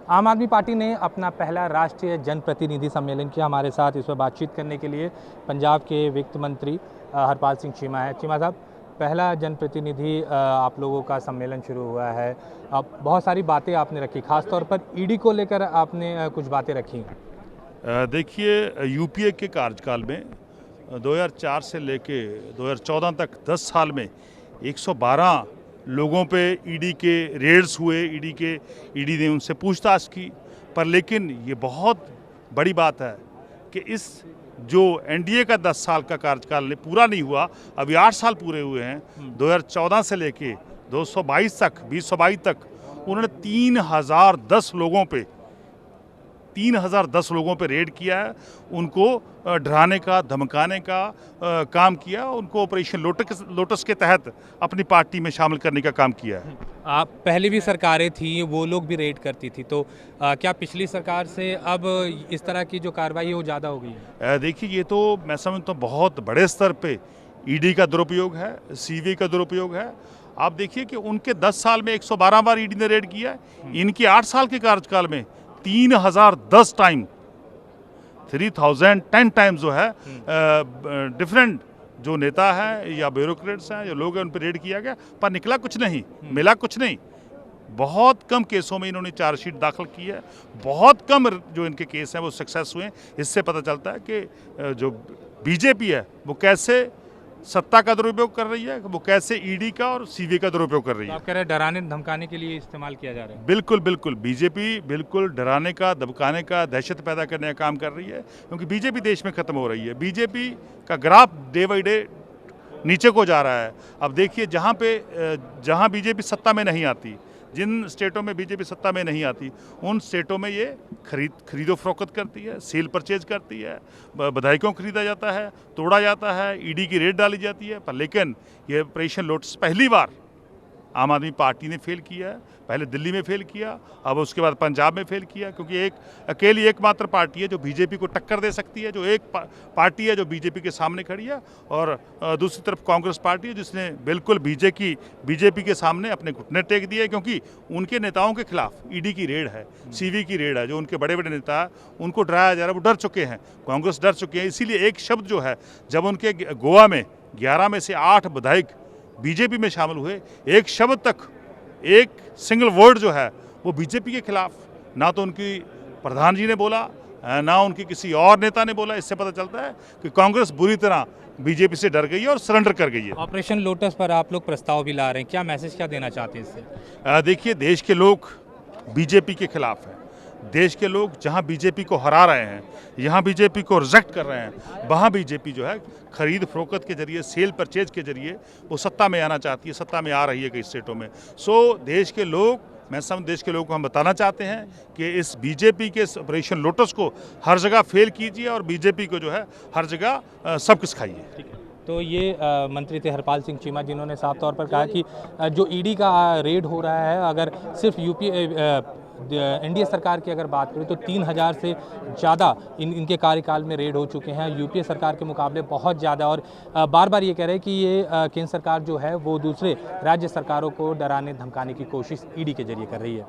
आम आदमी पार्टी ने अपना पहला राष्ट्रीय जनप्रतिनिधि सम्मेलन किया। हमारे साथ इस पर बातचीत करने के लिए पंजाब के वित्त मंत्री हरपाल सिंह चीमा है। चीमा साहब, पहला जनप्रतिनिधि आप लोगों का सम्मेलन शुरू हुआ है। अब बहुत सारी बातें आपने रखी, खासतौर पर ईडी को लेकर आपने कुछ बातें रखी। देखिए, यूपीए के कार्यकाल में 2004 से लेके 2014 तक 10 साल में 112 लोगों पे ईडी के रेड्स हुए। ईडी ने उनसे पूछताछ की, पर लेकिन ये बहुत बड़ी बात है कि इस जो एनडीए का 10 साल का कार्यकाल पूरा नहीं हुआ, अभी 8 साल पूरे हुए हैं। 2014 से लेके 2022 तक उन्होंने 3010 लोगों पे रेड किया है। उनको डराने का, धमकाने का काम किया। उनको ऑपरेशन लोटस के तहत अपनी पार्टी में शामिल करने का काम किया है। आप पहले भी सरकारें थी, वो लोग भी रेड करती थी, तो क्या पिछली सरकार से अब इस तरह की जो कार्रवाई है वो ज़्यादा हो गई है? देखिए, ये तो मैं समझता हूँ बहुत बड़े स्तर पे ईडी का दुरुपयोग है, सीबीआई का दुरुपयोग है। आप देखिए कि उनके 10 साल में 112 बार ईडी ने रेड किया है। इनके 8 साल के कार्यकाल में 3010 टाइम 3010 टाइम्स जो है डिफरेंट जो नेता है या ब्यूरोक्रेट्स हैं, जो लोग हैं, उन पर रेड किया गया, पर निकला कुछ नहीं, मिला कुछ नहीं। बहुत कम केसों में इन्होंने चार्जशीट दाखिल की है। बहुत कम जो इनके केस हैं वो सक्सेस हुए। इससे पता चलता है कि जो बीजेपी है वो कैसे सत्ता का दुरुपयोग कर रही है, वो कैसे ईडी का और सीबीआई का दुरुपयोग कर रही है। आप कह रहे हैं डराने धमकाने के लिए इस्तेमाल किया जा रहा है? बिल्कुल बिल्कुल, बीजेपी बिल्कुल डराने का, धमकाने का, दहशत पैदा करने का काम कर रही है, क्योंकि बीजेपी देश में खत्म हो रही है। बीजेपी का ग्राफ डे बाई डे नीचे को जा रहा है। अब देखिए, जहाँ बीजेपी सत्ता में नहीं आती, जिन स्टेटों में बीजेपी सत्ता में नहीं आती, उन स्टेटों में ये खरीदो फरोख्त करती है, सेल परचेज करती है, विधायकों को खरीदा जाता है, तोड़ा जाता है, ईडी की रेड डाली जाती है। पर लेकिन ये ऑपरेशन लोटस पहली बार आम आदमी पार्टी ने फेल किया है। पहले दिल्ली में फेल किया, अब उसके बाद पंजाब में फेल किया, क्योंकि अकेली एकमात्र पार्टी है जो बीजेपी को टक्कर दे सकती है, जो एक पार्टी है जो बीजेपी के सामने खड़ी है, और दूसरी तरफ कांग्रेस पार्टी है जिसने बिल्कुल बीजेपी के सामने अपने घुटने टेक दिए, क्योंकि उनके नेताओं के खिलाफ ईडी की रेड है, सीबीआई की रेड है। जो उनके बड़े बड़े नेता है उनको डराया जा रहा है, वो डर चुके हैं, कांग्रेस डर चुके हैं। इसीलिए एक शब्द जो है, जब उनके गोवा में 11 में से 8 विधायक बीजेपी में शामिल हुए, एक शब्द तक, एक सिंगल वर्ड जो है वो बीजेपी के खिलाफ ना तो उनकी प्रधान जी ने बोला, ना उनकी किसी और नेता ने बोला। इससे पता चलता है कि कांग्रेस बुरी तरह बीजेपी से डर गई है और सरेंडर कर गई है। ऑपरेशन लोटस पर आप लोग प्रस्ताव भी ला रहे हैं, क्या मैसेज क्या देना चाहते हैं इससे? देखिए, देश के लोग बीजेपी के खिलाफ हैं। देश के लोग जहां बीजेपी को हरा रहे हैं, यहाँ बीजेपी को रिजेक्ट कर रहे हैं, वहाँ बीजेपी जो है खरीद फरोख्त के जरिए, सेल परचेज के जरिए वो सत्ता में आना चाहती है, सत्ता में आ रही है कई स्टेटों में। देश के लोग को हम बताना चाहते हैं कि इस बीजेपी के ऑपरेशन लोटस को हर जगह फेल कीजिए और बीजेपी को जो है हर जगह सब कुछ खाइए। तो ये मंत्री थे हरपाल सिंह चीमा, जिन्होंने साफ तौर पर कहा कि जो ईडी का रेड हो रहा है, अगर सिर्फ एनडीए सरकार की अगर बात करें तो 3000 से ज़्यादा इनके कार्यकाल में रेड हो चुके हैं, यूपीए सरकार के मुकाबले बहुत ज़्यादा। और बार बार ये कह रहे हैं कि ये केंद्र सरकार जो है वो दूसरे राज्य सरकारों को डराने धमकाने की कोशिश ईडी के जरिए कर रही है।